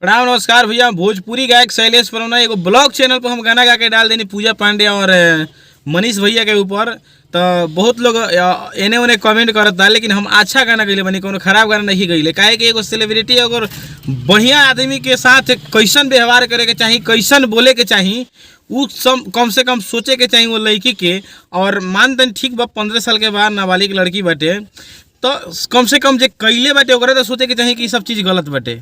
प्रणाम नमस्कार भैया। भोजपुरी गायक शैलेश परौना एगो ब्लॉग चैनल पर हम गाना गा के डाल देनी पूजा पांडे और मनीष भैया के ऊपर। तो बहुत लोग एने ओने कमेंट करता, लेकिन हम अच्छा गाना गईले बनी, कोनो खराब गाना नहीं गईले। काहे कि एगो सेलिब्रिटी अगर बढ़िया आदमी के साथ कैसन व्यवहार करे के चाही, कैसन बोले के चाही, उ सब कम से कम सोचे के चाही वो लड़की के। और मान तन ठीक बा 15 साल के बाद नाबालिग लड़की बाटे, तो कम से कम जे कैले बाटे ओकरे तो सोचे के चाही कि सब चीज़ गलत बाटे।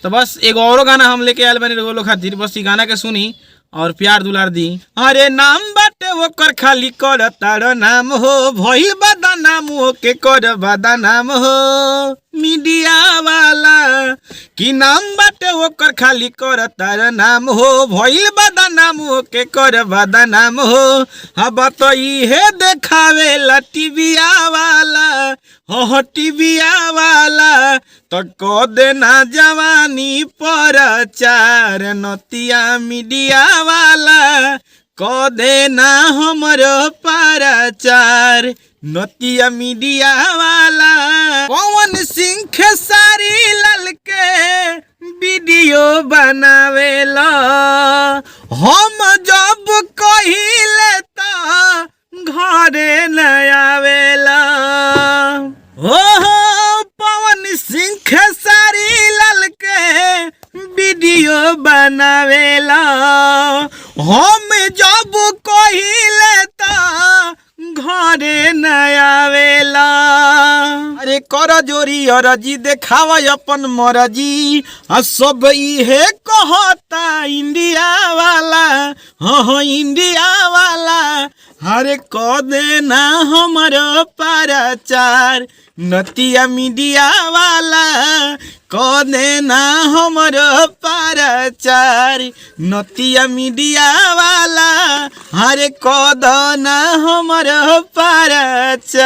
तो बस एगो औरो गाना हम लेके आयल बनी लोग खातिर, बस ई गाना के सुनी और प्यार दुलार दी। अरे नाम बाटे ओकर खाली कर तार नाम हो, भइल बादा नाम हो के कर बादा नाम हो मीडिया वाला की नाम बाटे ओकर खाली कर तार नाम हो, भइल बादा नाम हो के कर बादा नाम हो। अब तो इहे देखावे ला टीविया वाला, हो टीविया वाला तो को देना जवानी पर चार नतिया मीडिया वाला, को देना हमरो पर चार नतिया मीडिया वाला। पवन सिंह खेसारी लाल के वीडियो बनावेला, हम जब कहिले तो घरे न आवेला। हो पवन सिंह खेसारी लाल के वीडियो बनावेला, हम जब कहिले तो घरे न आवेला। अरे कर जोरी अरजी देखावा अपन मरजी, आ सब इहे कहता इंडिया वाला, हाँ इंडिया वाला। हरे को देना हमारो परचार नतिया मीडिया वाला, को देना हमारो परचार नतिया मीडिया वाला। हरे को देना हमारो परचार।